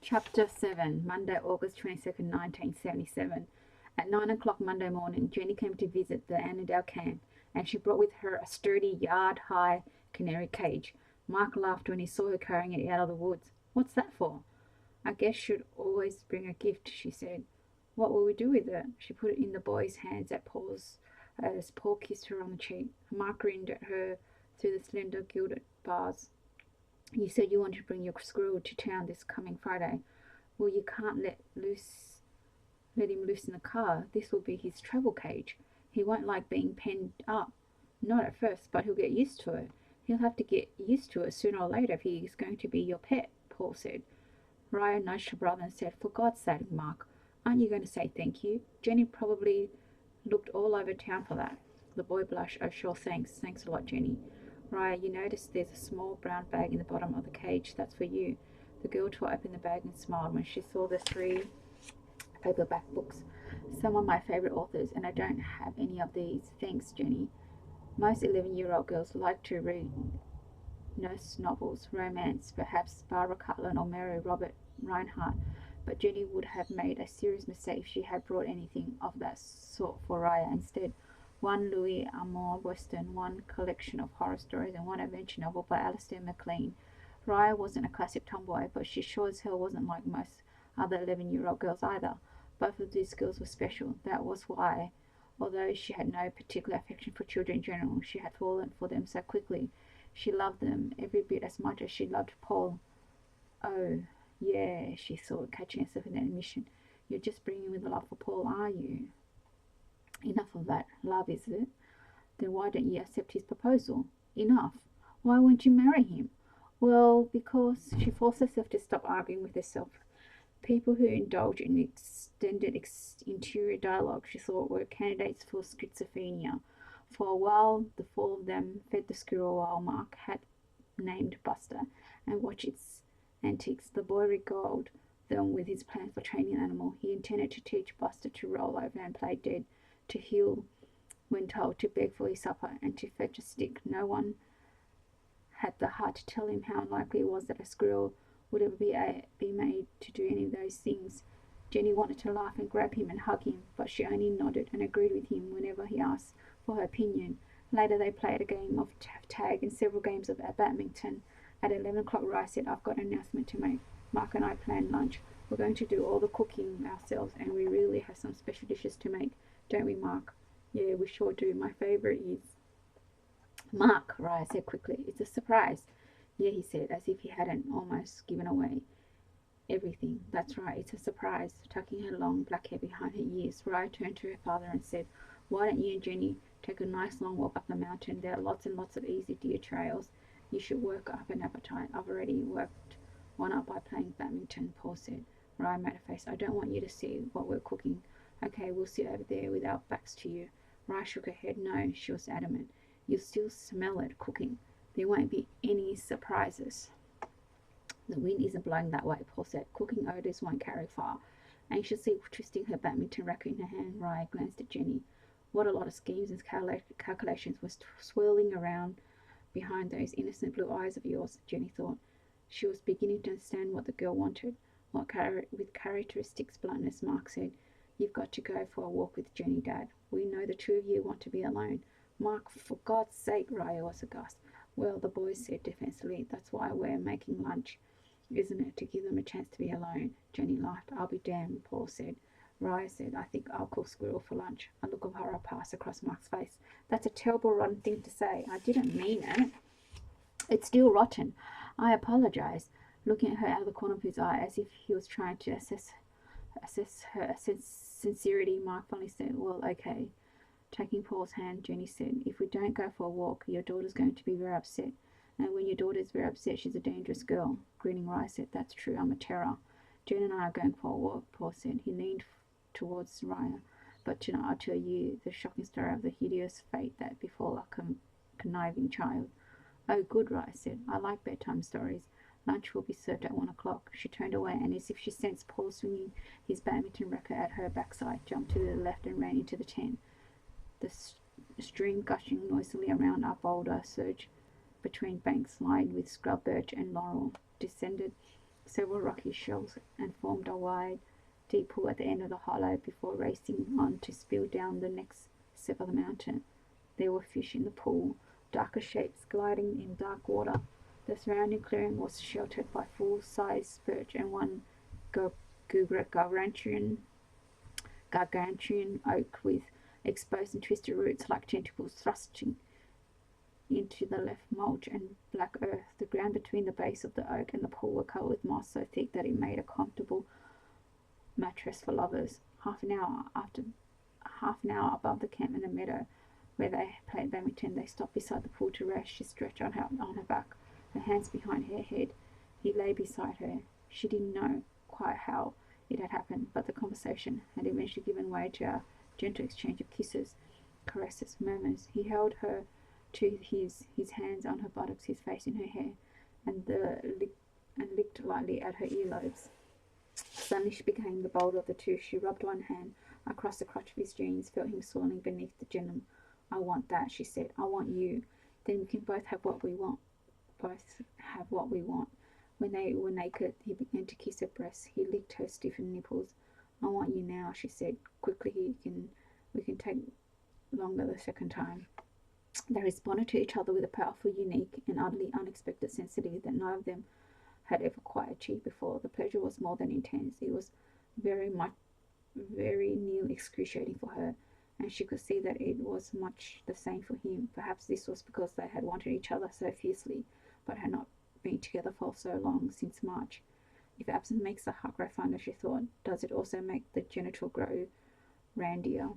Chapter 7, Monday, August 22nd, 1977. At 9 o'clock Monday morning, Jenny came to visit the Annandale camp, and she brought with her a sturdy, yard-high canary cage. Mark laughed when he saw her carrying it out of the woods. "What's that for?" "I guess you'd always bring a gift," she said. "What will we do with it?" She put it in the boy's hands as Paul kissed her on the cheek. Mark grinned at her through the slender gilded bars. "You said you wanted to bring your squirrel to town this coming Friday. Well, you can't let him loose in the car. This will be his travel cage. He won't like being penned up. Not at first, but he'll get used to it. He'll have to get used to it sooner or later if he is going to be your pet," Paul said. Ryan nudged her brother and said, "For God's sake, Mark, aren't you going to say thank you? Jenny probably looked all over town for that." The boy blushed. "Oh, sure, thanks. Thanks a lot, Jenny." "Raya, you notice there's a small brown bag in the bottom of the cage. That's for you." The girl tore open the bag and smiled when she saw the 3 paperback books. "Some of my favorite authors, and I don't have any of these." "Thanks, Jenny." Most 11-year-old girls like to read nurse novels, romance, perhaps Barbara Cartland or Mary Robert Reinhardt, but Jenny would have made a serious mistake if she had brought anything of that sort for Raya. Instead, one Louis Amour Western, one collection of horror stories, and one adventure novel by Alistair MacLean. Raya wasn't a classic tomboy, but she sure as hell wasn't like most other 11-year-old girls either. Both of these girls were special. That was why, although she had no particular affection for children in general, she had fallen for them so quickly. She loved them every bit as much as she loved Paul. "Oh, yeah," she thought, catching herself in that admission. "You're just bringing with the love for Paul, are you?" "Enough of that. Love, is it? Then why don't you accept his proposal?" "Enough. Why won't you marry him?" "Well, because—" She forced herself to stop arguing with herself. People who indulge in extended interior dialogue, she thought, were candidates for schizophrenia. For a while, the 4 of them fed the squirrel while Mark had named Buster and watched its antics. The boy regaled them with his plans for training an animal. He intended to teach Buster to roll over and play dead, to heel when told, to beg for his supper, and to fetch a stick. No one had the heart to tell him how unlikely it was that a squirrel would ever be made to do any of those things. Jenny wanted to laugh and grab him and hug him, but she only nodded and agreed with him whenever he asked for her opinion. Later they played a game of tag and several games of badminton. At 11 o'clock, Rye said, "I've got an announcement to make. Mark and I planned lunch. We're going to do all the cooking ourselves, and we really have some special dishes to make. Don't we, Mark?" "Yeah, we sure do. My favourite is—" "Mark," Rye said quickly, "it's a surprise." "Yeah," he said, as if he hadn't almost given away everything. "That's right, it's a surprise." Tucking her long black hair behind her ears, Raya turned to her father and said, "Why don't you and Jenny take a nice long walk up the mountain? There are lots and lots of easy deer trails. You should work up an appetite." "I've already worked one up by playing badminton," Paul said. Raya made a face. "I don't want you to see what we're cooking." "Okay, we'll sit over there with our backs to you." Raya shook her head. "No," she was adamant. "You'll still smell it cooking. There won't be any surprises." "The wind isn't blowing that way," Paul said. "Cooking odours won't carry far." Anxiously twisting her badminton racket in her hand, Raya glanced at Jenny. What a lot of schemes and calculations were swirling around behind those innocent blue eyes of yours, Jenny thought. She was beginning to understand what the girl wanted. With characteristic bluntness, Mark said, "You've got to go for a walk with Jenny, Dad. We know the 2 of you want to be alone." "Mark, for God's sake," Raya was aghast. "Well," the boy said defensively, "that's why we're making lunch, isn't it? To give them a chance to be alone." Jenny laughed. "I'll be damned," Paul said. Raya said, "I think I'll cook squirrel for lunch." A look of horror passed across Mark's face. "That's a terrible, rotten thing to say." "I didn't mean it." "It's still rotten." "I apologize." Looking at her out of the corner of his eye, as if he was trying to assess her sincerity, Mark finally said, "Well, okay." Taking Paul's hand, Jenny said, "If we don't go for a walk, your daughter's going to be very upset. And when your daughter's very upset, she's a dangerous girl." Grinning, Rye said, "That's true. I'm a terror." "Jen and I are going for a walk," Paul said. He leaned towards Raya. "But tonight I'll tell you the shocking story of the hideous fate that befell a conniving child." "Oh, good," Raya said. "I like bedtime stories. Lunch will be served at 1 o'clock." She turned away, and as if she sensed Paul swinging his badminton racket at her backside, jumped to the left and ran into the tent. The stream gushing noisily around a boulder surged between banks lined with scrub birch and laurel, descended several rocky shelves and formed a wide, deep pool at the end of the hollow before racing on to spill down the next step of the mountain. There were fish in the pool, darker shapes gliding in dark water. The surrounding clearing was sheltered by full-sized birch and one gargantuan oak with exposed and twisted roots like tentacles thrusting into the left mulch and black earth. The ground between the base of the oak and the pool were covered with moss so thick that it made a comfortable mattress for lovers. Half an hour above the camp in the meadow where they played badminton, they stopped beside the pool to rest. She stretched on her back, her hands behind her head. He lay beside her. She didn't know quite how it had happened, but the conversation had eventually given way to a gentle exchange of kisses, caresses, murmurs. He held her to his hands on her buttocks, his face in her hair, and licked lightly at her earlobes. Suddenly she became the bolder of the two. She rubbed one hand across the crotch of his jeans, felt him swirling beneath the denim. I want that, she said. I want you. Then we can both have what we want. Both have what we want. When they were naked, he began to kiss her breasts. He licked her stiffened nipples. I want you now, she said. Quickly, we can take longer the second time. They responded to each other with a powerful, unique, and utterly unexpected sensitivity that neither of them had ever quite achieved before. The pleasure was more than intense. It was very nearly excruciating for her, and she could see that it was much the same for him. Perhaps this was because they had wanted each other so fiercely, but had not been together for so long, since March. If absence makes the heart grow fonder, she thought, does it also make the genital grow randier?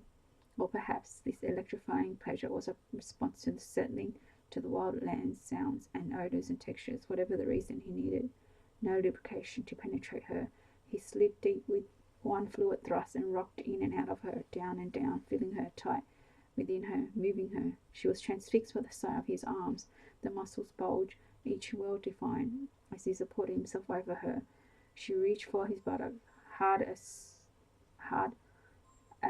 Or perhaps this electrifying pleasure was a response to the settling to the wild land sounds and odours and textures. Whatever the reason, he needed no lubrication to penetrate her. He slid deep with one fluid thrust and rocked in and out of her, down and down, filling her tight within her, moving her. She was transfixed by the sight of his arms. The muscles bulged, each well defined, as he supported himself over her. She reached for his buttock, hard as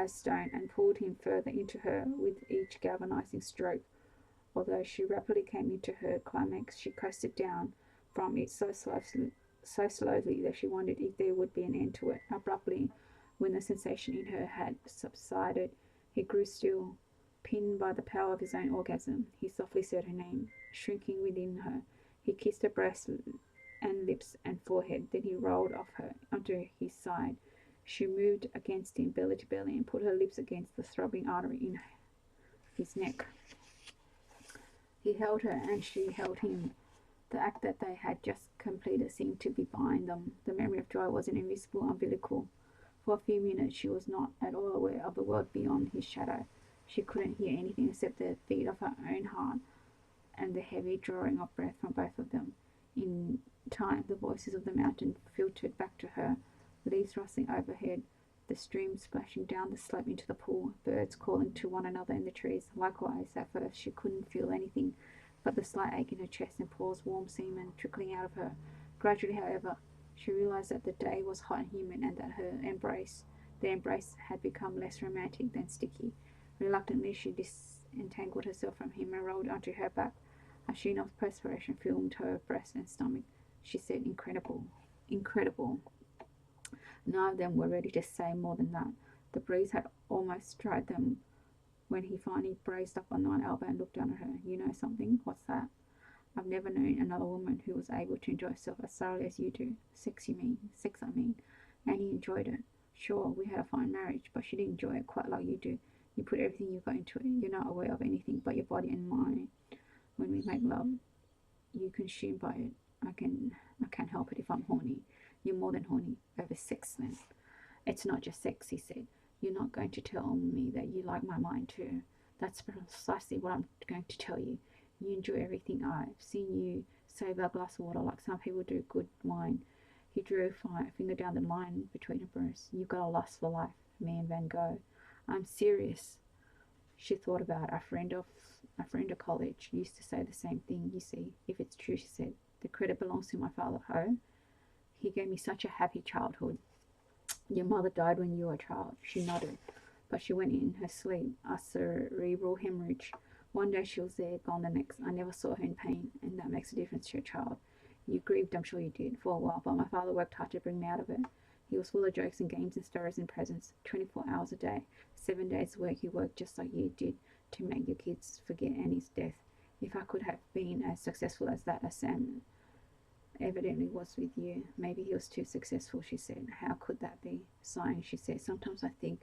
stone, and pulled him further into her with each galvanizing stroke. Although she rapidly came into her climax, she coasted down from it so slowly that she wondered if there would be an end to it. Abruptly, when the sensation in her had subsided, he grew still. Pinned by the power of his own orgasm, he softly said her name, shrinking within her. He kissed her breast and lips and forehead, then he rolled off her onto his side. She moved against him, belly to belly, and put her lips against the throbbing artery in his neck. He held her, and she held him. The act that they had just completed seemed to be behind them. The memory of joy was an invisible umbilical. For a few minutes she was not at all aware of the world beyond his shadow. She couldn't hear anything except the beat of her own heart and the heavy drawing of breath from both of them. In time, the voices of the mountain filtered back to her, leaves rustling overhead, the stream splashing down the slope into the pool, birds calling to one another in the trees. Likewise, at first she couldn't feel anything but the slight ache in her chest and Paul's warm semen trickling out of her. Gradually, however, she realized that the day was hot and humid, and that their embrace had become less romantic than sticky. Reluctantly, she disentangled herself from him and rolled onto her back. A sheen of perspiration filmed her breast and stomach. She said, incredible, incredible. None of them were ready to say more than that. The breeze had almost dried them when he finally braced up on one elbow and looked down at her. You know something? What's that? I've never known another woman who was able to enjoy herself as thoroughly as you do. Sex, I mean. And he enjoyed it. Sure, we had a fine marriage, but she didn't enjoy it quite like you do. You put everything you've got into it. You're not aware of anything but your body and mine. When we make love, you consumed by it. I can't help it if I'm horny. You're more than horny over sex then. It's not just sex, he said. You're not going to tell me that you like my mind too. That's precisely what I'm going to tell you. You enjoy everything. I've seen you save a glass of water like some people do good wine. He drew a finger down the line between her breasts. You've got a lust for life, me and Van Gogh. I'm serious. She thought about a friend of college used to say the same thing. You see, if it's true, she said, the credit belongs to my father. Oh, he gave me such a happy childhood. Your mother died when you were a child. She nodded, but she went in her sleep, a cerebral hemorrhage. One day she was there, gone the next. I never saw her in pain, and that makes a difference to a child. You grieved, I'm sure you did, for a while, but my father worked hard to bring me out of it. He was full of jokes and games and stories and presents, 24 hours a day, 7 days a week. He worked just like you did to make your kids forget Annie's death. If I could have been as successful as that as Sam evidently was with you. Maybe he was too successful, she said. How could that be? Sighing, she said, sometimes I think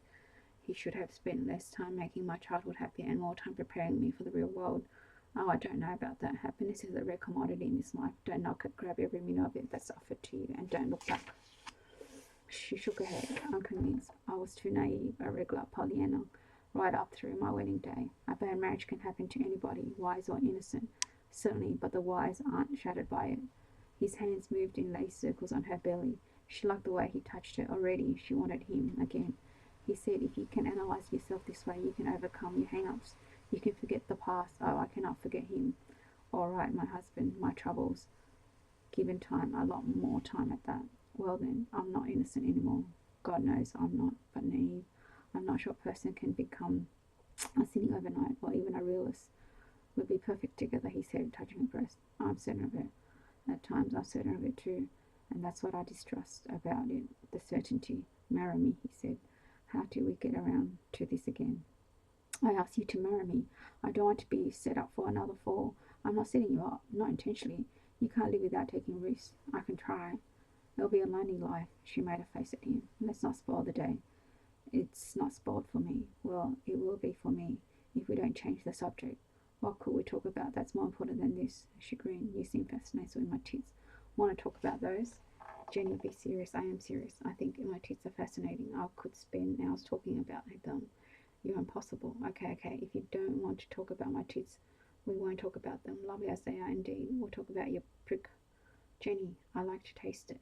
he should have spent less time making my childhood happy and more time preparing me for the real world. Oh, I don't know about that. Happiness is a rare commodity in this life. Don't knock it, grab every minute of it that's offered to you, and don't look back. She shook her head, unconvinced. I was too naive, a regular Pollyanna, right up through my wedding day. A bad marriage can happen to anybody, wise or innocent. Certainly, but the wise aren't shattered by it. His hands moved in lace circles on her belly. She liked the way he touched her. Already, she wanted him again. He said, if you can analyze yourself this way, you can overcome your hang-ups. You can forget the past. Oh, I cannot forget him. All right, my husband, my troubles. Given time, a lot more time at that. Well then, I'm not innocent anymore. God knows I'm not, but naive. I'm not sure a person can become a cynic overnight, or even a realist. We'll be perfect together, he said, touching her breast. I'm certain of it. At times I'm certain of it too, and that's what I distrust about it, the certainty. Marry me, he said. How do we get around to this again? I ask you to marry me. I don't want to be set up for another fall. I'm not setting you up, not intentionally. You can't live without taking risks. I can try. It'll be a lonely life. She made a face at him. Let's not spoil the day. It's not spoiled for me. Well, it will be for me if we don't change the subject. What could we talk about that's more important than this? She grinned. You seem fascinated with my tits. Want to talk about those? Jenny, be serious. I am serious. I think my tits are fascinating. I could spend hours talking about them. You're impossible. Okay. If you don't want to talk about my tits, we won't talk about them. Lovely as they are indeed. We'll talk about your prick. Jenny, I like to taste it.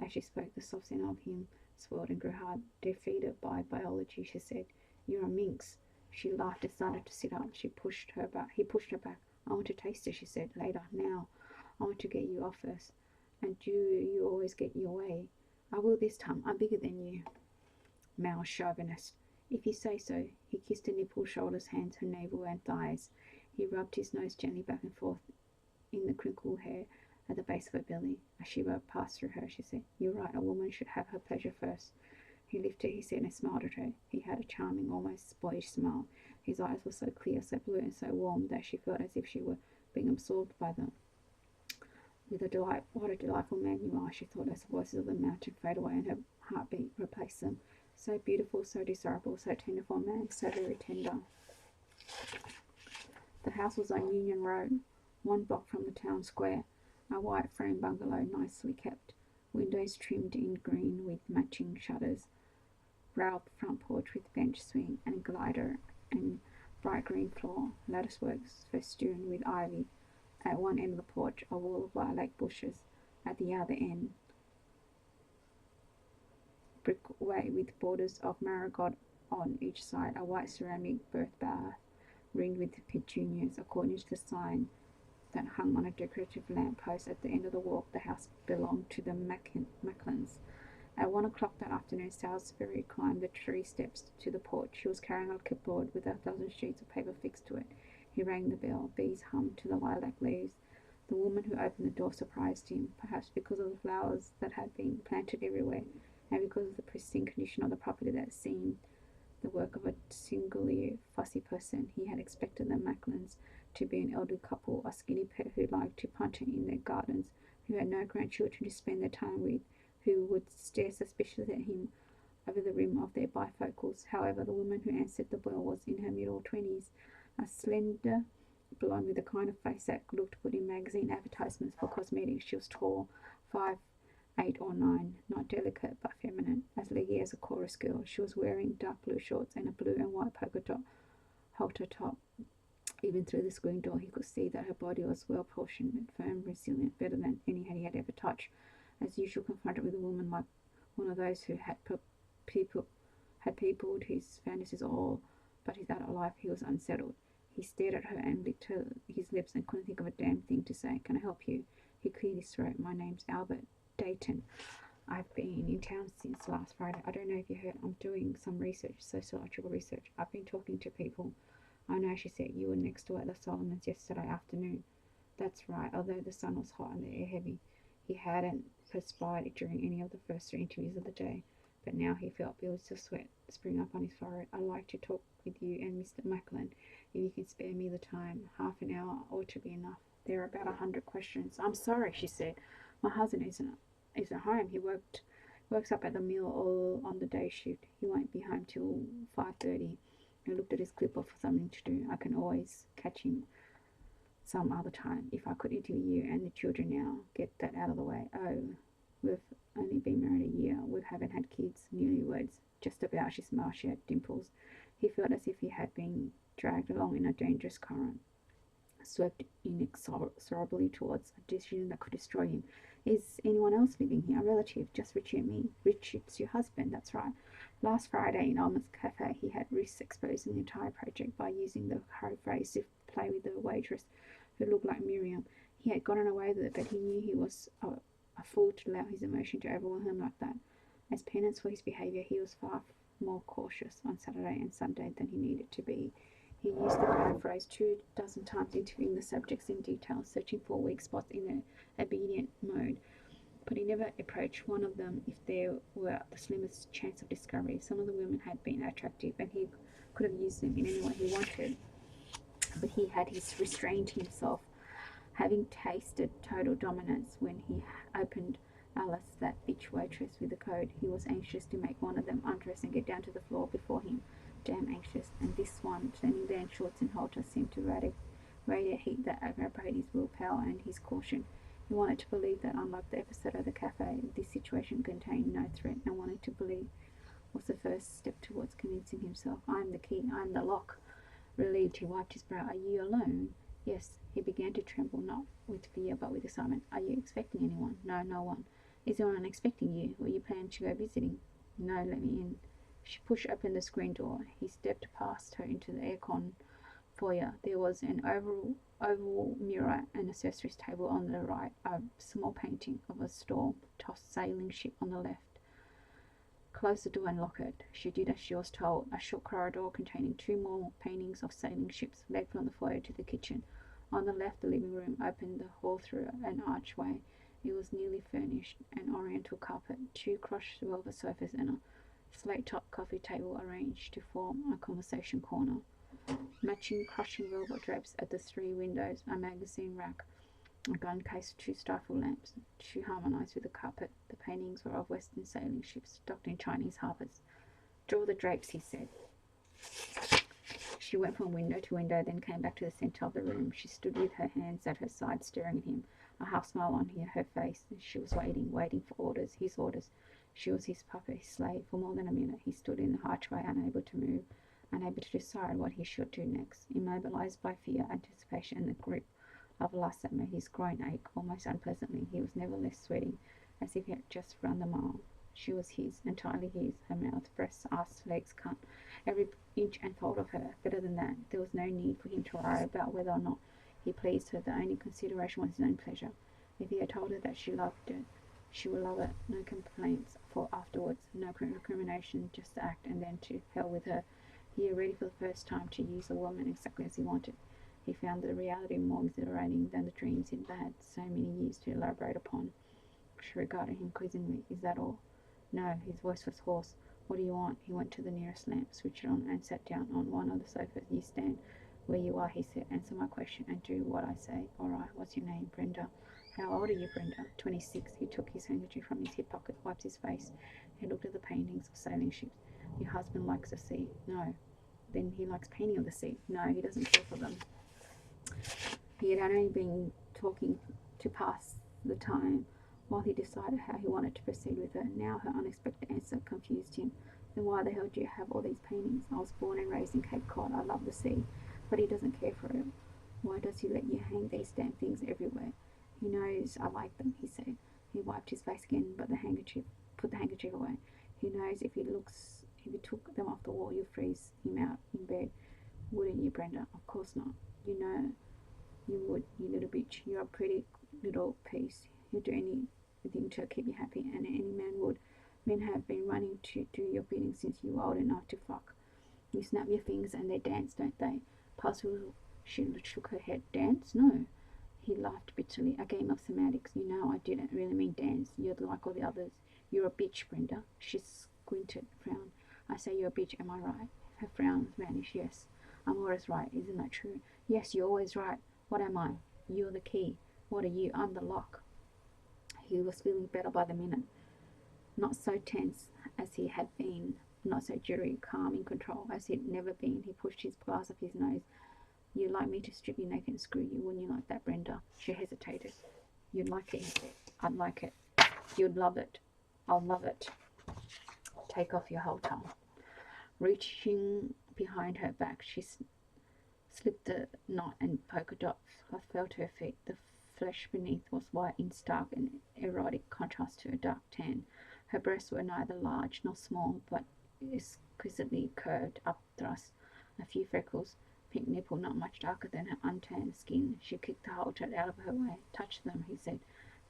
As she spoke, the soft scent of him swelled and grew hard. Defeated by biology, she said, you're a minx. She laughed and started to sit up. He pushed her back. I want to taste it, she said. Later. Now. I want to get you off first. And you always get your way. I will this time. I'm bigger than you. Male chauvinist. If you say so. He kissed her nipples, shoulders, hands, her navel and thighs. He rubbed his nose gently back and forth in the crinkled hair at the base of her belly. As she rubbed past through her, she said, you're right, a woman should have her pleasure first. He lifted his head and smiled at her. He had a charming, almost boyish smile. His eyes were so clear, so blue, and so warm that she felt as if she were being absorbed by them. What a delightful man you are, she thought, as the voices of the mountain faded away and her heartbeat replaced them. So beautiful, so desirable, so tender for a man, so very tender. The house was on Union Road, 1 block from the town square. A white frame bungalow, nicely kept. Windows trimmed in green with matching shutters. Railed front porch with bench swing and glider and bright green floor. Lattice works festooned with ivy. At one end of the porch, a wall of lilac bushes. At the other end, brick way with borders of marigold on each side. A white ceramic birth bath ringed with petunias, according to the sign that hung on a decorative lamp post at the end of the walk. The house belonged to the Macklins. At 1 o'clock that afternoon, Salisbury climbed the 3 steps to the porch. She was carrying a clipboard with 1,000 sheets of paper fixed to it. He rang the bell. Bees hummed to the lilac leaves. The woman who opened the door surprised him, perhaps because of the flowers that had been planted everywhere, and because of the pristine condition of the property that seemed the work of a singularly fussy person. He had expected the Macklins to be an elderly couple, a skinny pair who liked to punt in their gardens, who had no grandchildren to spend their time with, who would stare suspiciously at him over the rim of their bifocals. However, the woman who answered the bell was in her middle-20s, a slender blonde with the kind of face that looked good in magazine advertisements for cosmetics. She was tall, 5'8" or 9", not delicate but feminine, as leggy as a chorus girl. She was wearing dark blue shorts and a blue and white polka dot halter top. Even through the screen door, he could see that her body was well proportioned, firm, resilient, better than any he had ever touched. As usual, confronted with a woman like one of those who had peopled his fantasies all but his adult life, he was unsettled. He stared at her and licked his lips and couldn't think of a damn thing to say. Can I help you? He cleared his throat. My name's Albert Dayton. I've been in town since last Friday. I don't know if you heard. I'm doing some research, sociological research. I've been talking to people. I know, she said. You were next door at the Solomons yesterday afternoon. That's right, although the sun was hot and the air heavy. He hadn't perspired during any of the first 3 interviews of the day, but now he felt billows of sweat spring up on his forehead. "I'd like to talk with you and Mr. Macklin, if you can spare me the time. Half an hour ought to be enough. There are about 100 questions." "I'm sorry," she said. "My husband isn't home. He works up at the mill all on the day shift. He won't be home till 5:30. He looked at his clipboard for something to do. I can always catch him some other time. If I could interview you and the children now, get that out of the way." "Oh, we've only been married a year. We haven't had kids." "Newlyweds." "Just about." She smiled. She had dimples. He felt as if he had been dragged along in a dangerous current, swept inexorably towards a decision that could destroy him. "Is anyone else living here?" "A relative. Just Richie and me." "Richard's your husband?" "That's right. Last Friday in Alma's cafe he had risked exposing the entire project by using the hard phrase to play with the waitress, who looked like Miriam. He had gotten away with it, but he knew he was a fool to allow his emotion to overwhelm him like that. As penance for his behaviour, he was far more cautious on Saturday and Sunday than he needed to be. He used the code phrase 2 dozen times, interviewing the subjects in detail, searching for weak spots in an obedient mode. But he never approached one of them if there were the slimmest chance of discovery. Some of the women had been attractive, and he could have used them in any way he wanted. But he had restrained himself, having tasted total dominance when he opened Alice, that bitch waitress with the code. He was anxious to make one of them undress and get down to the floor before him. Damn anxious. And this one, standing there in shorts and halter, seemed to radiate heat that evaporated his willpower and his caution. He wanted to believe that, unlike the episode of the cafe, this situation contained no threat, and wanting to believe was the first step towards convincing himself. "I am the key. I am the lock." Relieved, he wiped his brow. "Are you alone?" "Yes." He began to tremble, not with fear but with excitement. "Are you expecting anyone?" "No, no one." "Is anyone expecting you? Were you planning to go visiting?" "No, let me in." She pushed open the screen door. He stepped past her into the aircon foyer. There was an oval mirror and accessories table on the right, a small painting of a storm-tossed sailing ship on the left. "Close the door and lock it." She did as she was told. A short corridor containing 2 more paintings of sailing ships led from the foyer to the kitchen. On the left, the living room opened the hall through an archway. It was neatly furnished, an oriental carpet, 2 crushed velvet sofas, and a slate-top coffee table arranged to form a conversation corner. Matching crushing velvet drapes at the 3 windows, a magazine rack, a gun case, 2 stifle lamps, to harmonize with the carpet. The paintings were of western sailing ships docked in Chinese harbours. "Draw the drapes," he said. She went from window to window, then came back to the centre of the room. She stood with her hands at her side, staring at him, a half smile on her face. She was waiting for orders, his orders. She was his puppet, his slave. For more than a minute he stood in the archway, unable to move, unable to decide what he should do next, immobilized by fear, anticipation, and the grip of lust that made his groin ache almost unpleasantly. He was never less sweating, as if he had just run the mile. She was his, entirely his, her mouth, breasts, arse, legs, cunt, every inch and fold of her. Better than that, there was no need for him to worry about whether or not he pleased her. The only consideration was his own pleasure. If he had told her that she loved it, she would love it. No complaints for afterwards, no recrimination, just to act, and then to hell with her. He had ready for the first time to use a woman exactly as he wanted. He found the reality more exhilarating than the dreams he'd had so many years to elaborate upon. She regarded him quizzingly. "Is that all?" "No." His voice was hoarse. "What do you want?" He went to the nearest lamp, switched it on, and sat down on one of the sofas. "You stand where you are," he said. "Answer my question and do what I say." "All right. What's your name?" "Brenda." "How old are you, Brenda?" 26. He took his handkerchief from his hip pocket, wiped his face. He looked at the paintings of sailing ships. "Your husband likes the sea." "No." "Then he likes painting of the sea." "No, he doesn't care for them." He had only been talking to pass the time while he decided how he wanted to proceed with her. Now her unexpected answer confused him. "Then why the hell do you have all these paintings?" "I was born and raised in Cape Cod. I love the sea." "But he doesn't care for it." "Why does he let you hang these damn things everywhere?" "He knows I like them," he said. He wiped his face again, but put the handkerchief away. "He knows if he took them off the wall, you'll freeze him out in bed." "Wouldn't you, Brenda?" "Of course not. You know you would, you little bitch. You're a pretty little piece. You'd do anything to keep you happy, and any man would. Men have been running to do your bidding since you were old enough to fuck. You snap your fingers and they dance, don't they?" Puzzled, she shook her head. "Dance? No." He laughed bitterly. A game of semantics. You know, I didn't really mean dance. You're like all the others. You're a bitch, Brenda. She squinted, frowned. I say you're a bitch, am I right? Her frown vanished. Yes, I'm always right. Isn't that true? Yes, you're always right. What am I? You're the key. What are you? I'm the lock. He was feeling better by the minute. Not so tense as he had been, not so jury, calm, in control as he'd never been. He pushed his glass up his nose. You'd like me to strip you naked and screw you, wouldn't you like that, Brenda? She hesitated. You'd like it, he said. I'd like it. You'd love it. I'll love it. Take off your whole tongue. Reaching behind her back, she slipped the knot and polka dot fell to her feet. The flesh beneath was white in stark and erotic contrast to a dark tan. Her breasts were neither large nor small, but exquisitely curved, upthrust, a few freckles, pink nipple not much darker than her untanned skin. She kicked the halter out of her way. Touch them, he said.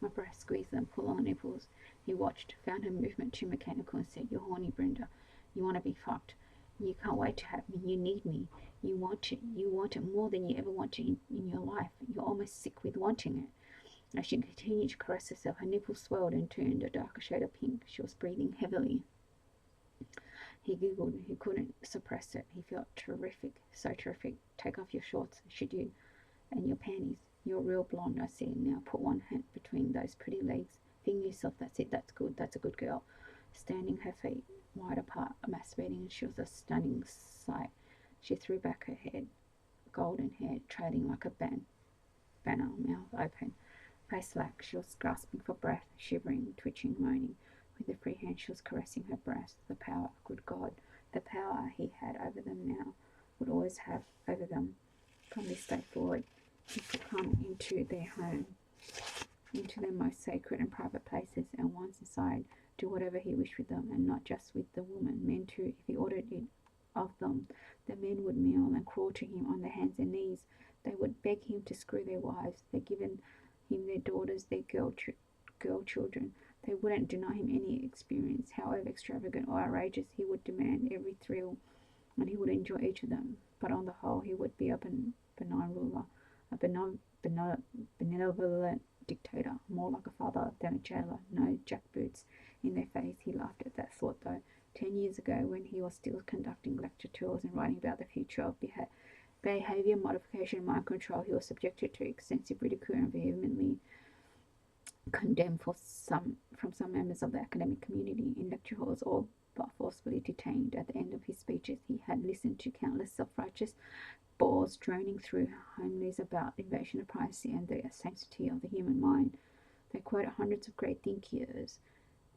My breast, squeeze them, pull on the nipples. He watched, found her movement too mechanical, and said, You're horny, Brenda. You want to be fucked. You can't wait to have me. You need me. You want it. You want it more than you ever wanted in your life. You're almost sick with wanting it. As she continued to caress herself, her nipples swelled and turned a darker shade of pink. She was breathing heavily. He giggled. He couldn't suppress it. He felt terrific. So terrific. Take off your shorts. She did. And your panties. You're real blonde, I said. Now put one hand between those pretty legs. Finger yourself. That's it. That's good. That's a good girl. Standing her feet wide apart, masturbating, and she was a stunning sight. She threw back her head, golden hair trailing like a banner, mouth open. Face slack, she was gasping for breath, shivering, twitching, moaning. With a free hand she was caressing her breast. The power, good God, the power he had over them now, would always have over them. From this day forward, he could come into their home, into their most sacred and private places, and once inside, do whatever he wished with them, and not just with the woman, men too, if he ordered it of them. The men would kneel and crawl to him on their hands and knees. They would beg him to screw their wives. They'd given him their daughters, their girl children. They wouldn't deny him any experience, however extravagant or outrageous. He would demand every thrill, and he would enjoy each of them. But on the whole, he would be a benign ruler, a benevolent dictator, more like a father than a jailer. No jackboots in their face. He laughed at that thought, though. 10 years ago, when he was still conducting lecture tours and writing about the future of behavior modification and mind control, he was subjected to extensive ridicule and vehemently condemned from some members of the academic community. In lecture halls, all but forcibly detained. At the end of his speeches, he had listened to countless self-righteous bores droning through homilies about invasion of privacy and the sanctity of the human mind. They quoted hundreds of great thinkers,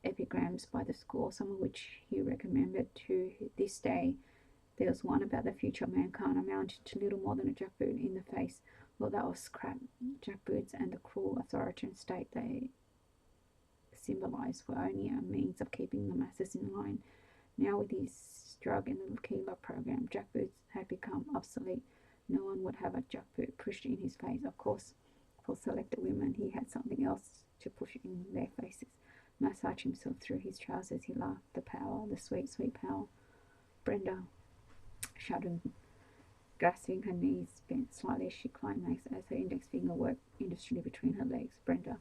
epigrams by the score, some of which he remembered to this day. There was one about the future of mankind, amounted to little more than a jackboot in the face. Well, that was crap. Jackboots and the cruel authoritarian state they symbolized were only a means of keeping the masses in line. Now, with his drug and little kilo program, jackboots had become obsolete. No one would have a jackboot pushed in his face. Of course, for selected women, he had something else to push in their faces. Massage himself through his trousers, he laughed. The power, the sweet, sweet power. Brenda shuddered, grasping her knees, bent slightly as she climaxed as her index finger worked industriously between her legs. Brenda.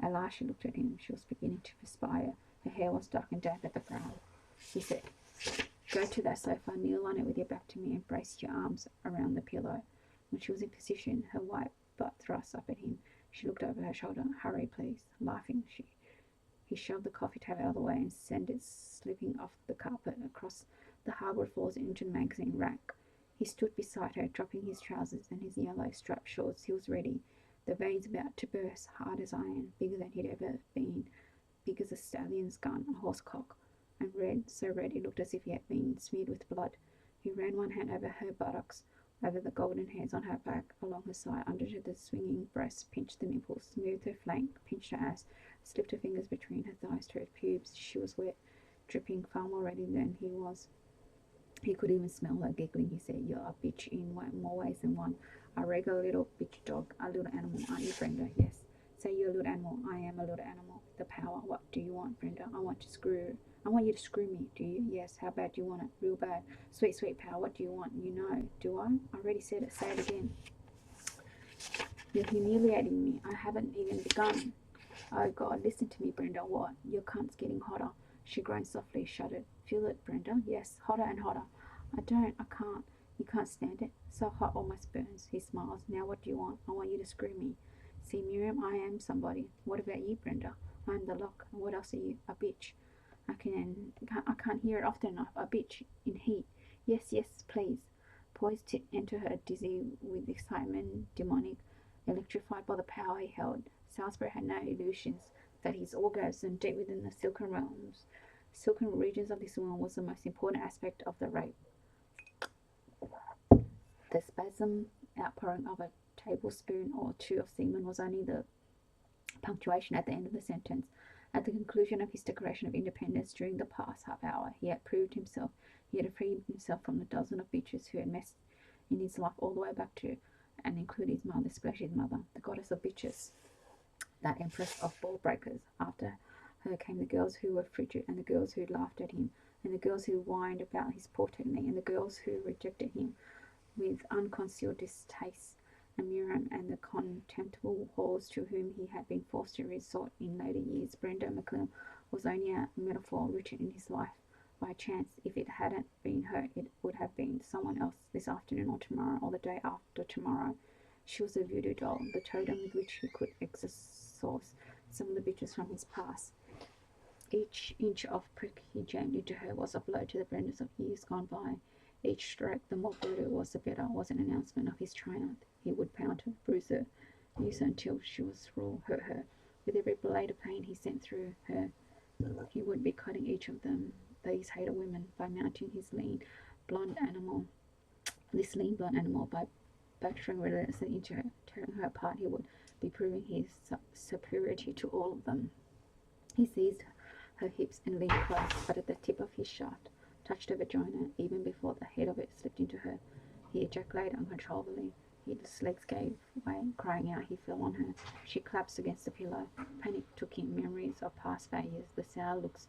At last she looked at him. She was beginning to perspire. Her hair was dark and damp at the brow. He said, Go to that sofa, kneel on it with your back to me, and brace your arms around the pillow. When she was in position, her white butt thrust up at him, she looked over her shoulder. Hurry, please. Laughing, he shoved the coffee table out of the way and sent it slipping off the carpet across the hardwood floors into the magazine rack. He stood beside her, dropping his trousers and his yellow striped shorts. He was ready, the veins about to burst, hard as iron, bigger than he'd ever been, big as a stallion's gun, a horse cock, and red, so red it looked as if he had been smeared with blood. He ran one hand over her buttocks, over the golden hairs on her back, along her side, under the swinging breasts, pinched the nipples, smoothed her flank, pinched her ass, slipped her fingers between her thighs to her pubes. She was wet, dripping, far more ready than he was. He could even smell her giggling. He said, You're a bitch in more ways than one. A regular little bitch dog, a little animal, aren't you, Brenda? Yes. Say you're a little animal. I am a little animal. The power. What do you want, Brenda? I want you to screw me. Do you? Yes. How bad do you want it? Real bad. Sweet, sweet power. What do you want? You know. Do I? I already said it. Say it again. You're humiliating me. I haven't even begun. Oh God, listen to me, Brenda. What? Your cunt's getting hotter. She groaned softly, shuddered. Feel it, Brenda? Yes, hotter and hotter. I can't. You can't stand it. So hot almost burns. He smiles. Now what do you want? I want you to screw me. See, Miriam, I am somebody. What about you, Brenda? I'm the lock. What else are you? A bitch. I can't hear it often enough. A bitch in heat. Yes, yes, please. Poised to enter her, dizzy with excitement, demonic, electrified by the power he held, Salisbury had no illusions that his orgasm deep within the silken regions of this woman was the most important aspect of the rape. The spasm outpouring of a tablespoon or two of semen was only the punctuation at the end of the sentence. At the conclusion of his Declaration of Independence during the past half hour, he had proved himself. He had freed himself from the dozen of bitches who had messed in his life all the way back to and include his mother, especially his mother, the goddess of bitches, that empress of ball breakers. After her came the girls who were frigid, and the girls who laughed at him, and the girls who whined about his poor technique, and the girls who rejected him with unconcealed distaste, and Miriam and the contemptible whores to whom he had been forced to resort in later years. Brenda McLean was only a metaphor written in his life by chance. If it hadn't been her, it would have been someone else this afternoon or tomorrow or the day after tomorrow. She was a voodoo doll, the totem with which he could exorcise some of the bitches from his past. Each inch of prick he jammed into her was a blow to the Brendas of years gone by. Each stroke, the more brutal it was, the better, was an announcement of his triumph. He would pound her, bruise her, use her until she was raw, hurt her. With every blade of pain he sent through her, he would be cutting each of them, these hated women, by mounting his lean, blonde animal, by battering relentlessly into her, tearing her apart. He would be proving his superiority to all of them. He seized her hips and leaned close, but at the tip of his shaft touched her vagina. Even before the head of it slipped into her, he ejaculated uncontrollably. His legs gave way. Crying out, he fell on her. She collapsed against the pillow. Panic took him, memories of past failures, the sour looks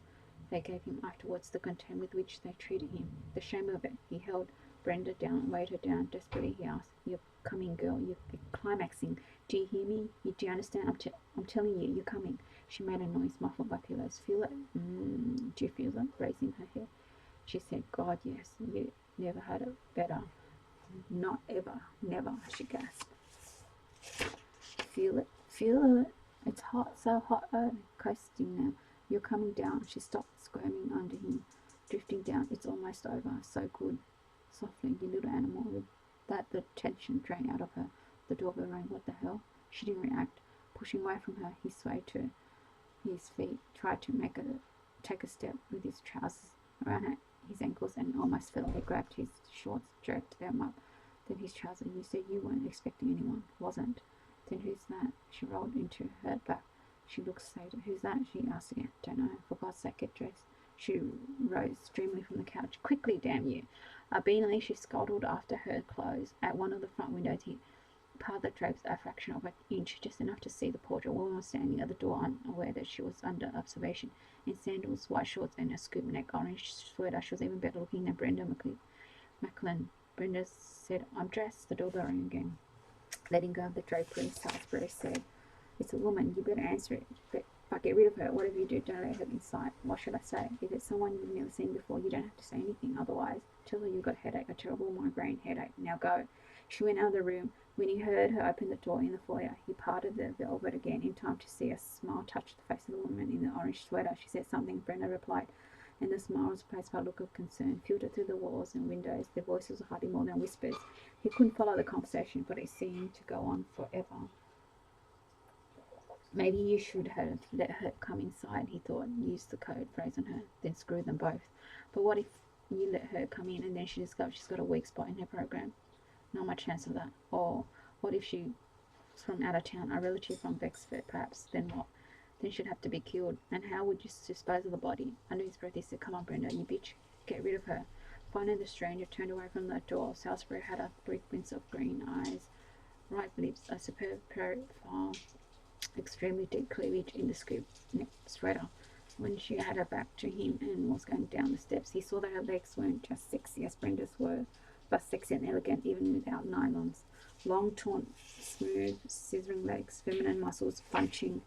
they gave him afterwards, the contempt with which they treated him, the shame of it. He held Brenda down, weighed her down. Desperately he asked, "You're coming, girl. You're climaxing. Do you hear me? Do you understand? I'm telling you, you're coming." She made a noise muffled by pillows. "Feel it? Do you feel it?" Raising her head, she said, "God, yes. You never had it better. Not ever. Never," she gasped. "Feel it? Feel it? It's hot, so hot." Oh, coasting now. "You're coming down." She stopped, squirming under him, drifting down. "It's almost over. So good." Softly, you little animal. With that, the tension drained out of her. The doorbell rang. What the hell? She didn't react. Pushing away from her, he swayed to his feet, tried to take a step with his trousers around his ankles, and almost fell. He grabbed his shorts, jerked them up. Then his trousers. "You said you weren't expecting anyone." "Wasn't." "Then who's that?" She rolled into her back. She looked sated. "Who's that?" she asked again. "Don't know." "For God's sake, get dressed." She rose dreamily from the couch. "Quickly, damn you!" Obediently, she scuttled after her clothes. At one of the front windows, he parted the drapes a fraction of an inch, just enough to see the portrait. A woman was standing at the door, unaware that she was under observation, in sandals, white shorts, and a scoop neck orange sweater. She was even better looking than Brenda McLean. Brenda said, "I'm dressed." The doorbell rang again. Letting go of the drapery, Salisbury said, "It's a woman. You better answer it. But get rid of her. Whatever you do, don't let her inside." "What should I say?" "If it's someone you've never seen before, you don't have to say anything. Otherwise, tell her you've got a headache, a terrible migraine headache. Now go." She went out of the room. When he heard her open the door in the foyer, he parted the velvet again in time to see a smile touch the face of the woman in the orange sweater. She said something. Brenda replied, and the smile was replaced by a look of concern, filtered through the walls and windows. Their voices were hardly more than whispers. He couldn't follow the conversation, but it seemed to go on forever. "Maybe you should have let her come inside," he thought. Use the code phrase on her, then screw them both. But what if you let her come in and then she discovers she's got a weak spot in her program? Not much chance of that. Or what if she's from out of town, a relative from Bexford, perhaps? Then what? Then she'd have to be killed. And how would you dispose of the body? Under his breath he said, "Come on, Brenda, you bitch. Get rid of her." Finally, the stranger turned away from the door. Salisbury had a brief glimpse of green eyes, ripe lips, a superb profile, extremely deep cleavage in the scoop neck sweater. When she had her back to him and was going down the steps, he saw that her legs weren't just sexy as Brenda's were, but sexy and elegant even without nylons. Long, taut, smooth, scissoring legs, feminine muscles bunching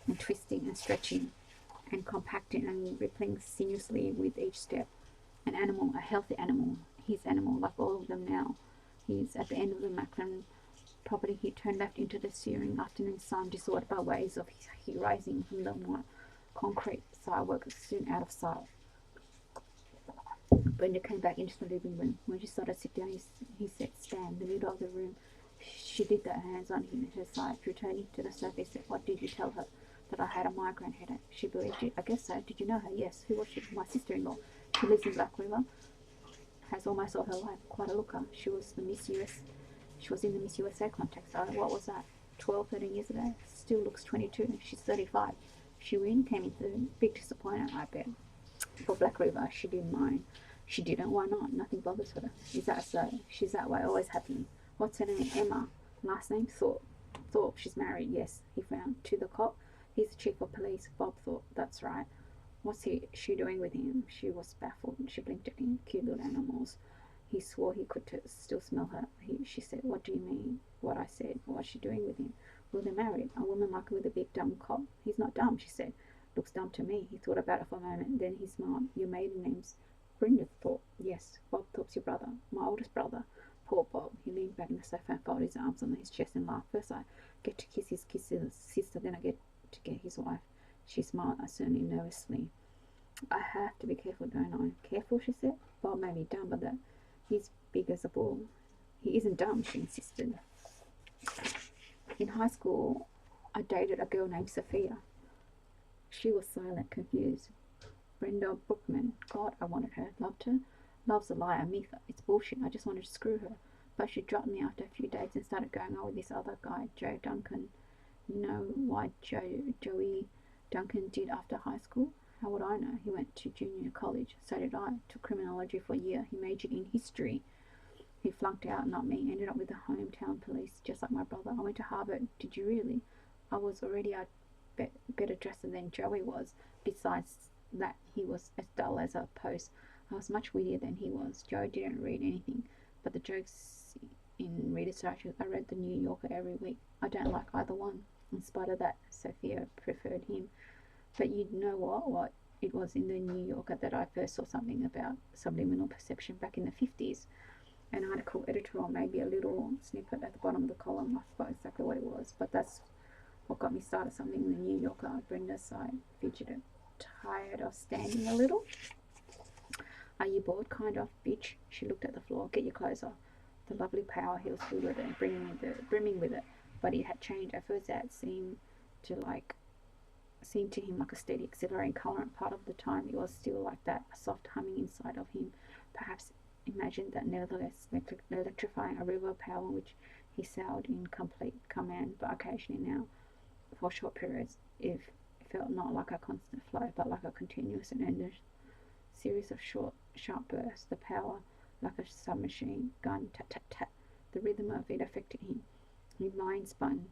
and twisting and stretching and compacting and rippling sinuously with each step. An animal, a healthy animal, his animal, like all of them now. He's at the end of the Macklin property. He turned left into the searing afternoon sun, disordered by waves of heat rising from the white concrete sidewalk, soon out of sight. Brenda came back into the living room. When she started to sit down, he said, "Stand in the middle of the room." She did that, hands on her side. Returning to the sofa, he said, "What did you tell her?" "That I had a migraine headache." "She believed you." "I guess so. Did you know her?" "Yes." "Who was she?" "My sister-in-law. She lives in Black River. Has almost all her life. Quite a looker. She was in the Miss USA contest. Oh, what was that? 12, 13 years ago. Still looks 22. She's 35. She really came in third. Big disappointment, I bet. For Black River, she didn't mind. She didn't. Why not? Nothing bothers her. Is that so? She's that way. Always happy. What's her name? Emma. Last name? Thorpe. Thorpe. She's married. Yes, he frowned. To the cop. He's the chief of police. Bob Thorpe. That's right. What's she doing with him? She was baffled. She blinked at him. Cute little animals. He swore he could still smell her. She said, "What do you mean?" "What I said." "What's she doing with him?" "Well, they're married. A woman like her with a big dumb cop." "He's not dumb," she said. "Looks dumb to me." He thought about it for a moment. Then he smiled. "Your maiden name's Brenda Thorpe?" "Yes." "Bob Thorpe's your brother?" "My oldest brother." Poor Bob. He leaned back in the sofa and folded his arms on his chest and laughed. "First I get to kiss his sister, then I get to get his wife." She smiled, certainly nervously. "I have to be careful, don't I?" "Careful," she said. "Bob may be dumb, but that he's big as a bull." "He isn't dumb," she insisted. "In high school, I dated a girl named Sophia." She was silent, confused. "Brenda Brookman. God, I wanted her. Loved her. Love's a liar, myth. It's bullshit. I just wanted to screw her. But she dropped me after a few days and started going on with this other guy, Joe Duncan. You know what Joey Duncan did after high school?" "How would I know? He went to junior college." "So did I. Took criminology for a year. He majored in history." "He flunked out, not me. Ended up with the hometown police, just like my brother." "I went to Harvard." "Did you really?" "I was already a better dresser than Joey was. Besides that, he was as dull as a post. I was much wittier than he was. Joey didn't read anything but the jokes in Reader's Digest. I read the New Yorker every week. I don't like either one." In spite of that, Sophia preferred him. "But you know what? It was in the New Yorker that I first saw something about subliminal perception back in the 50s. An article, editorial, maybe a little snippet at the bottom of the column. I forgot exactly what it was, but that's what got me started. Something in the New Yorker." Brenda sighed, fidgeted. "Tired of standing a little?" "Are you bored?" "Kind of, bitch." She looked at the floor. "Get your clothes off." The lovely power heels filled with it, brimming with it. But it had changed. At first that seemed to him like a steady, exhilarating current. Part of the time it was still like that, a soft humming inside of him. Perhaps imagined that nevertheless electrifying a river of power in which he sailed in complete command. But occasionally now, for short periods, it felt not like a constant flow, but like a continuous and endless series of short, sharp bursts. The power, like a submachine gun, tat tat tat. The rhythm of it affected him. His mind spun,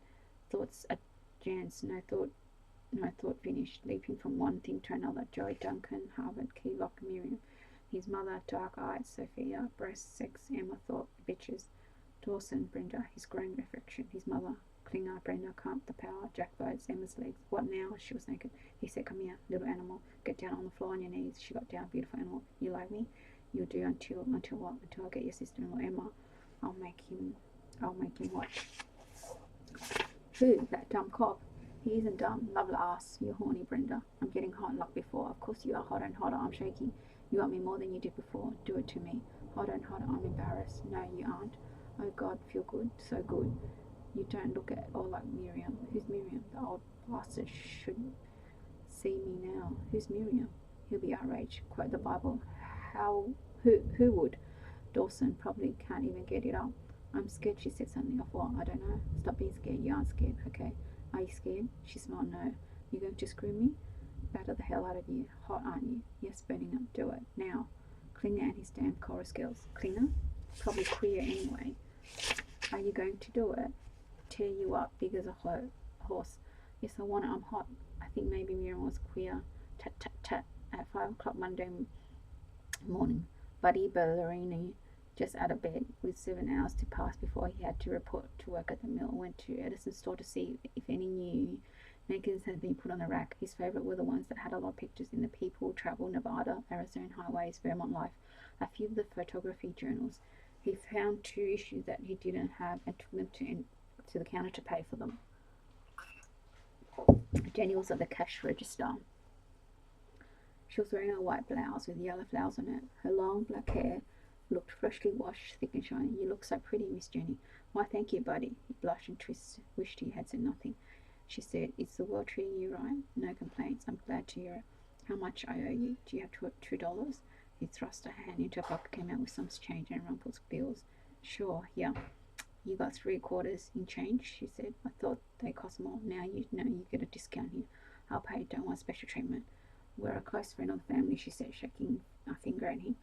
thoughts advanced, no thought finished, leaping from one thing to another. Joey Duncan, Harvard, Keylock, Miriam. His mother, dark eyed, Sophia, breast, sex, Emma Thorpe, bitches, Dawson, Brenda, his growing reflection. His mother, Klinger, Brenda, Camp, the power, Jack Boats, Emma's legs. What now? She was naked. He said, "Come here, little animal. Get down on the floor on your knees." She got down. "Beautiful animal. You like me?" "You'll do until what?" "Until I get your sister-in-law, Emma. I'll make him what?" "Who? That dumb cop?" "He isn't dumb. Lovely ass. You're horny, Brenda." "I'm getting hot like before." "Of course you are. Hotter and hotter." "I'm shaking." "You want me more than you did before." "Do it to me." "Hotter and hotter." "I'm embarrassed." "No, you aren't." "Oh God, feel good. So good. You don't look at all like Miriam." "Who's Miriam?" "The old bastard should see me now." "Who's Miriam?" "He'll be outraged. Quote the Bible." Who would?" "Dawson. Probably can't even get it up." "I'm scared," she said suddenly. "Of what?" "I don't know." "Stop being scared." "You aren't scared." "Okay." "Are you scared?" She smiled. "No." "You going to screw me?" "Batter the hell out of you." "Hot, aren't you?" "Yes, burning up." "Do it. Now." Klinger and his damn chorus girls. Klinger? Probably queer anyway. "Are you going to do it?" "Tear you up, big as a horse." "Yes, I want it. I'm hot." I think maybe Miriam was queer. Tat tat tat. At 5 o'clock Monday morning, Buddy Ballerini just out of bed, with 7 hours to pass before he had to report to work at the mill. Went to Edison's store to see if any new magazines had been put on the rack. His favorite were the ones that had a lot of pictures in the People, Travel, Nevada, Arizona highways, Vermont Life, a few of the photography journals. He found 2 issues that he didn't have and took them to the counter to pay for them. Jenny was at the cash register. She was wearing a white blouse with yellow flowers on it. Her long black hair looked freshly washed, thick and shiny. You look so pretty, Miss Jenny. Why, thank you, buddy. He blushed and wished he had said nothing. She said, is the world treating you right? No complaints. I'm glad to hear it. How much I owe you? Do you have $2? He thrust a hand into her pocket, came out with some change and rumpled bills. Sure, here. You got 3/4 in change, she said. I thought they cost more. Now you know you get a discount here. I'll pay. Don't want special treatment. We're a close friend of the family, she said, shaking a finger at him.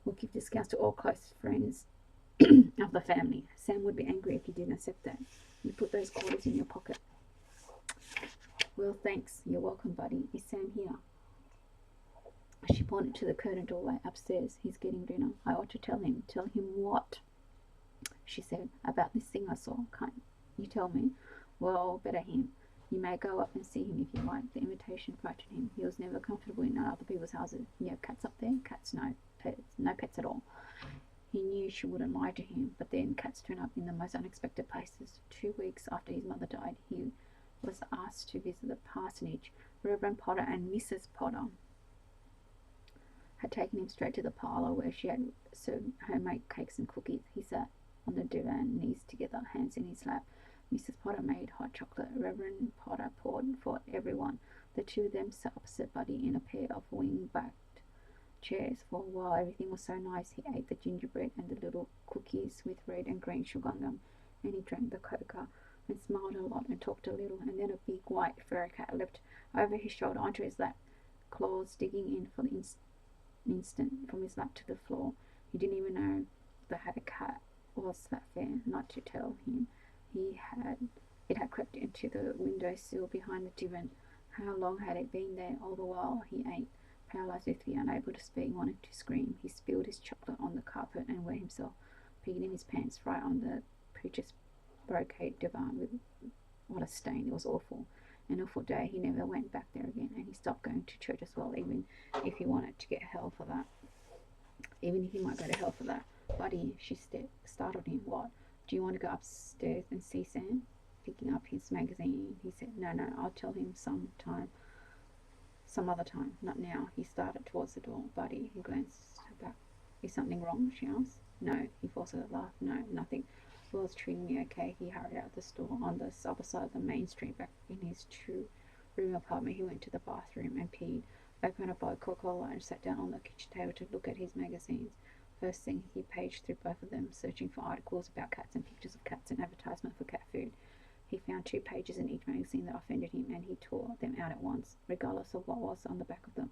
We'll give discounts to all close friends of the family. Sam would be angry if you didn't accept that. You put those quarters in your pocket. Well, thanks. You're welcome, buddy. Is Sam here? She pointed to the curtain doorway upstairs. He's getting dinner. I ought to tell him. Tell him what? She said. About this thing I saw. Can't you tell me? Well, better him. You may go up and see him if you like. The invitation frightened him. He was never comfortable in other people's houses. You have cats up there? Cats, no. Pets. No pets at all. He knew she wouldn't lie to him, but then cats turn up in the most unexpected places. 2 weeks after his mother died, he was asked to visit the parsonage. Reverend Potter and Mrs. Potter had taken him straight to the parlour where she had served homemade cakes and cookies. He sat on the divan, knees together, hands in his lap. Mrs. Potter made hot chocolate. Reverend Potter poured for everyone. The 2 of them sat opposite Buddy in a pair of wing-backed chairs. For a while everything was so nice. He ate the gingerbread and the little cookies with red and green sugar on them, and he drank the cocoa and smiled a lot and talked a little, and then a big white furry cat leapt over his shoulder onto his lap, claws digging in for the instant from his lap to the floor. He didn't even know that had a cat was that fair not to tell him it had crept into the windowsill behind the divan. How long had it been there? All the while he ate, paralyzed with fear, unable to speak, wanted to scream. He spilled his chocolate on the carpet and wet himself, peeing in his pants right on the preacher's brocade divan with what a stain. It was awful. An awful day. He never went back there again, and he stopped going to church as well, even if he wanted to get hell for that. Even if he might go to hell for that. Buddy, she startled him. What? Do you want to go upstairs and see Sam? Picking up his magazine, he said, No, I'll tell him some other time, not now. He started towards the door. Buddy, he glanced back. Is something wrong? She asked. No, he forced her to laugh. No, nothing. Will's treating me okay. He hurried out the store on the other side of the main street. Back in his 2-room apartment, he went to the bathroom and peed, opened a bottle of Coca-Cola and sat down on the kitchen table to look at his magazines. First thing, he paged through both of them, searching for articles about cats and pictures of cats and advertisement for cat food. He found 2 pages in each magazine that offended him, and he tore them out at once, regardless of what was on the back of them.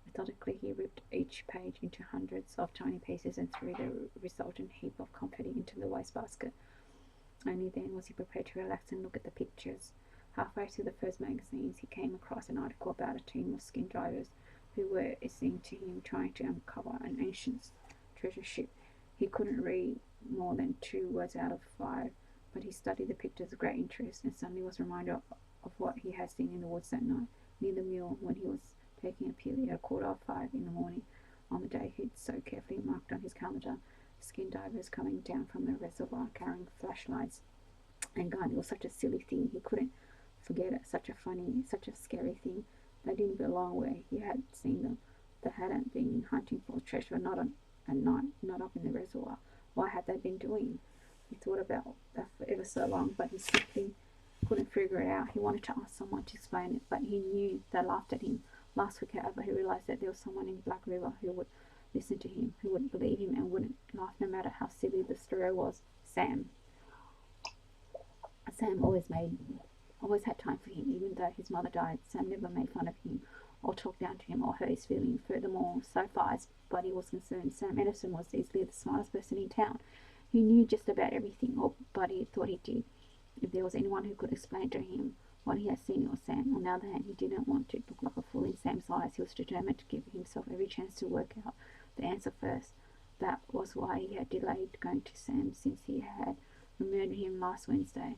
Methodically, he ripped each page into hundreds of tiny pieces and threw the resultant heap of confetti into the wastebasket. Only then was he prepared to relax and look at the pictures. Halfway through the first magazines, he came across an article about a team of skin divers who were listening to him trying to uncover an ancient treasure ship. He couldn't read more than 2 words out of 5, but he studied the pictures with great interest and suddenly was reminded of what he had seen in the woods that night, near the mill, when he was taking a peely at 4:45 in the morning, on the day he'd so carefully marked on his calendar. Skin divers coming down from the reservoir carrying flashlights and gun. It was such a silly thing. He couldn't forget it. Such a funny, such a scary thing. They didn't belong where he had seen them. They hadn't been hunting for treasure, not at night, not up in the reservoir. What had they been doing? He thought about that for ever so long, but he simply couldn't figure it out. He wanted to ask someone to explain it, but he knew they laughed at him. Last week, however, he realized that there was someone in Black River who would listen to him, who would believe him and wouldn't laugh no matter how silly the story was. Sam always had time for him. Even though his mother died, Sam never made fun of him or talked down to him or hurt his feelings. Furthermore, so far as Buddy was concerned, Sam Edison was easily the smartest person in town. He knew just about everything, or Buddy thought he did. If there was anyone who could explain to him what he had seen, it was Sam. On the other hand, he didn't want to look like a fool in Sam's eyes. He was determined to give himself every chance to work out the answer first. That was why he had delayed going to Sam, since he had remembered him last Wednesday.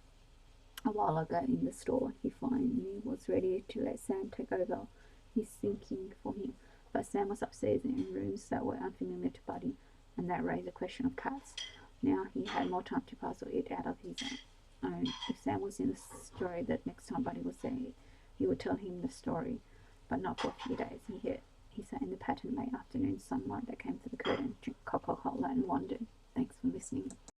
A while ago in the store, he finally was ready to let Sam take over his thinking for him. But Sam was upstairs in rooms that were unfamiliar to Buddy, and that raised the question of cats. Now he had more time to puzzle it out of his own. If Sam was in the story, that next time Buddy was there, he would tell him the story, but not for a few days. He sat in the patterned late afternoon sunlight that came through the curtain, drank Coca-Cola, and wondered. Thanks for listening.